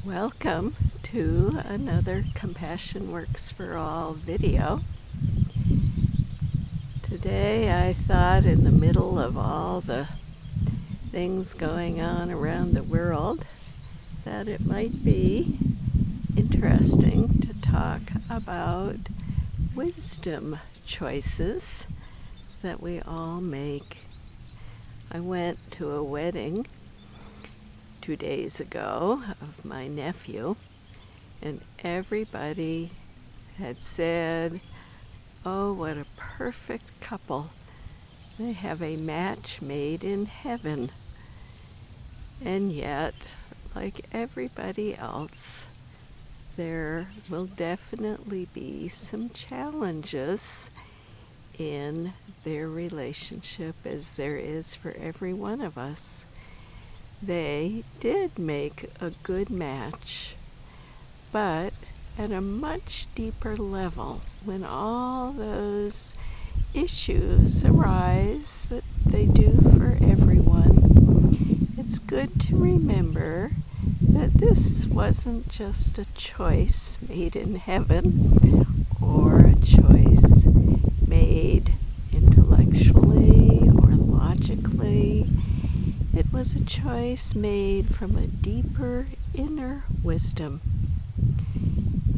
Welcome to another Compassion Works for All video. Today I thought, in the middle of all the things going on around the world, that it might be interesting to talk about wisdom choices that we all make. I went to a wedding 2 days ago of my nephew, and everybody had said, "Oh, what a perfect couple. They have a match made in heaven." And yet, like everybody else, there will definitely be some challenges in their relationship, as there is for every one of us. They did make a good match, but at a much deeper level, when all those issues arise that they do for everyone, it's good to remember that this wasn't just a choice made in heaven or a choice made intellectually or logically. It was a choice made from a deeper inner wisdom.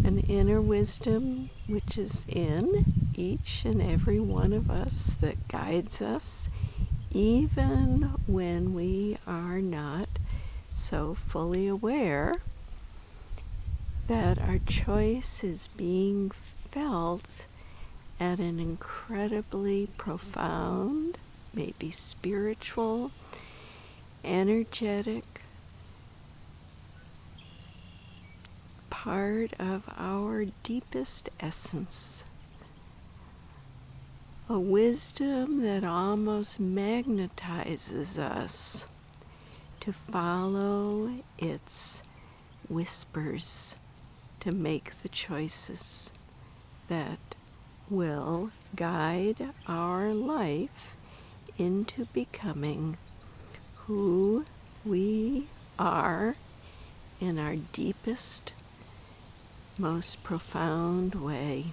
An inner wisdom which is in each and every one of us, that guides us even when we are not so fully aware that our choice is being felt at an incredibly profound, maybe spiritual, energetic part of our deepest essence. A wisdom that almost magnetizes us to follow its whispers, to make the choices that will guide our life into becoming who we are in our deepest, most profound way,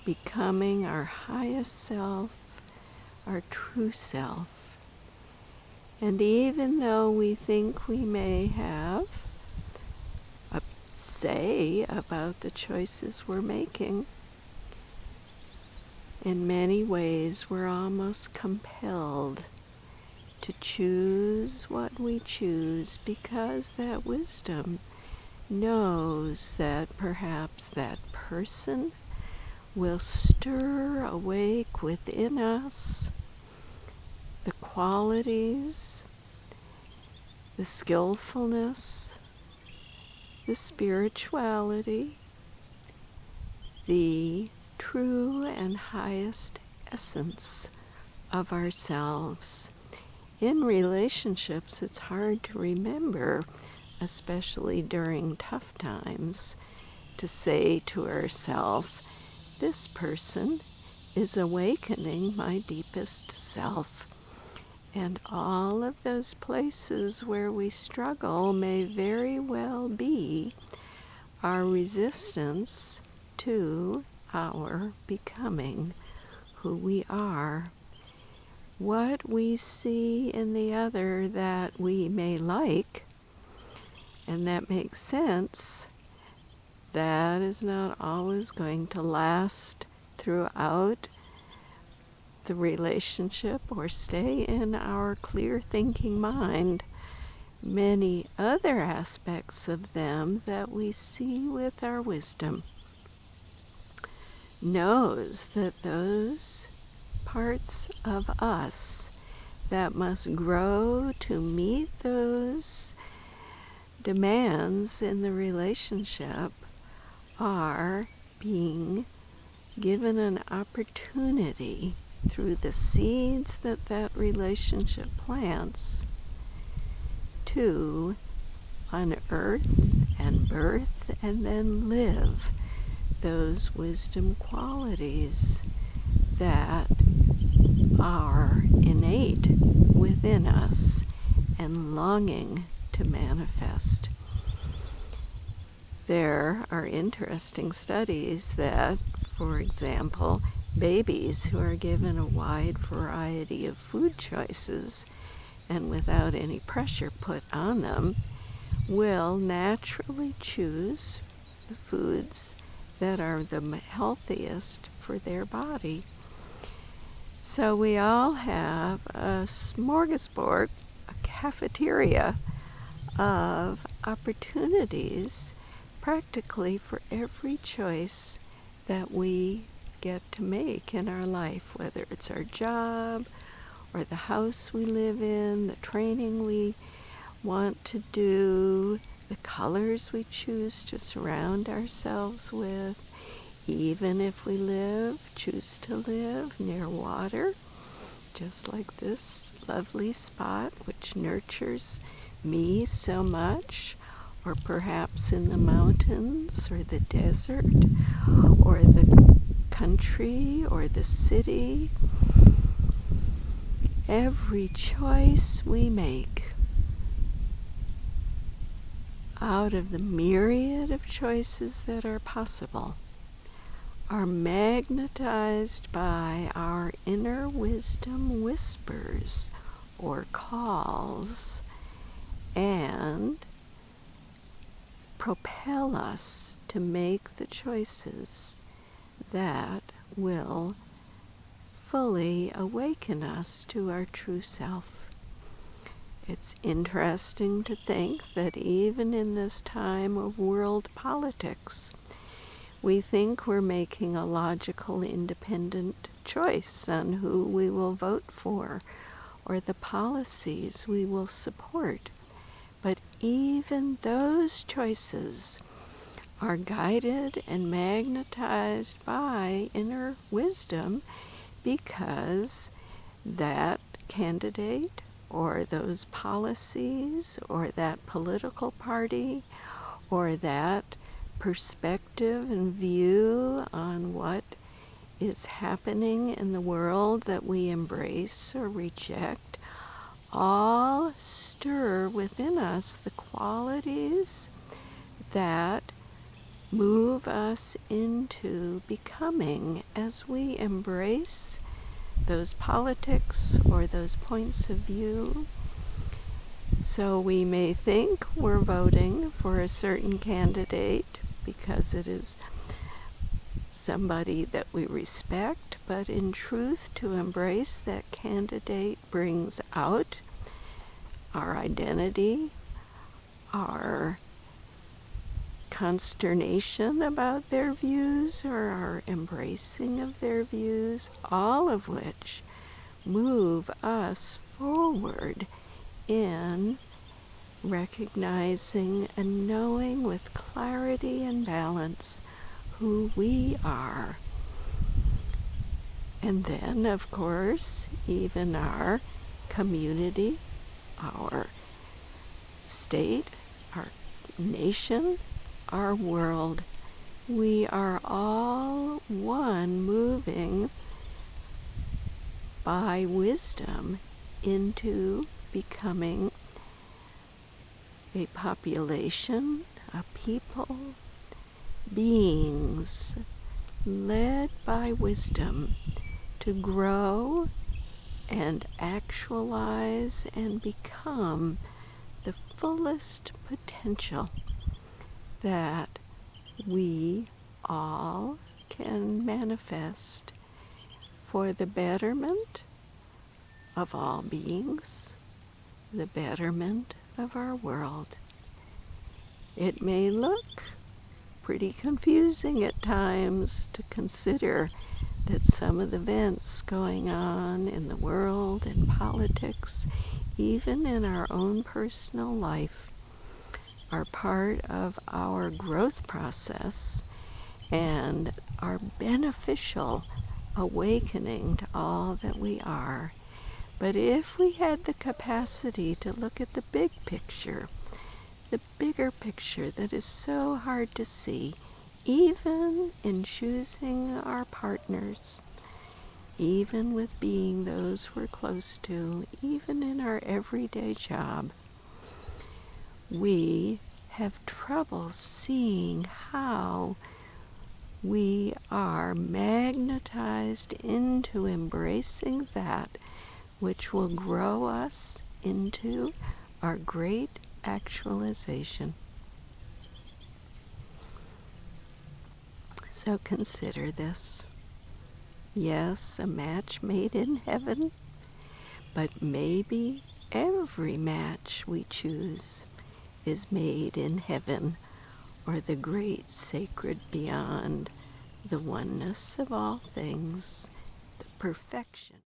becoming our highest self, our true self. And even though we think we may have a say about the choices we're making, in many ways we're almost compelled to choose what we choose, because that wisdom knows that perhaps that person will stir awake within us the qualities, the skillfulness, the spirituality, the true and highest essence of ourselves. In relationships, it's hard to remember, especially during tough times, to say to ourselves, this person is awakening my deepest self. And all of those places where we struggle may very well be our resistance to our becoming who we are. What we see in the other that we may like, and that makes sense, that is not always going to last throughout the relationship or stay in our clear thinking mind. Many other aspects of them that we see with our wisdom knows that those parts of us that must grow to meet those demands in the relationship are being given an opportunity through the seeds that that relationship plants to unearth and birth and then live those wisdom qualities that are innate within us and longing to manifest. There are interesting studies that, for example, babies who are given a wide variety of food choices and without any pressure put on them will naturally choose the foods that are the healthiest for their body. So we all have a smorgasbord, a cafeteria of opportunities practically for every choice that we get to make in our life, whether it's our job or the house we live in, the training we want to do, the colors we choose to surround ourselves with, even if we choose to live near water, just like this lovely spot which nurtures me so much, or perhaps in the mountains or the desert or the country or the city. Every choice we make out of the myriad of choices that are possible are magnetized by our inner wisdom whispers or calls and propel us to make the choices that will fully awaken us to our true self. It's interesting to think that even in this time of world politics, we think we're making a logical, independent choice on who we will vote for or the policies we will support. But even those choices are guided and magnetized by inner wisdom, because that candidate or those policies or that political party or that perspective and view on what is happening in the world that we embrace or reject all stir within us the qualities that move us into becoming as we embrace those politics or those points of view. So we may think we're voting for a certain candidate because it is somebody that we respect, but in truth, to embrace that candidate brings out our identity, our consternation about their views, or our embracing of their views, all of which move us forward in recognizing and knowing with clarity and balance who we are. And then, of course, even our community, our state, our nation, our world, we are all one, moving by wisdom into becoming a population, a people, beings led by wisdom to grow and actualize and become the fullest potential that we all can manifest for the betterment of all beings, the betterment of our world. It may look pretty confusing at times to consider that some of the events going on in the world, in politics, even in our own personal life, are part of our growth process and are beneficial awakening to all that we are. But if we had the capacity to look at the big picture, the bigger picture that is so hard to see, even in choosing our partners, even with being those we're close to, even in our everyday job, we have trouble seeing how we are magnetized into embracing that which will grow us into our great actualization. So consider this. Yes, a match made in heaven, but maybe every match we choose is made in heaven, or the great sacred beyond, the oneness of all things, the perfection.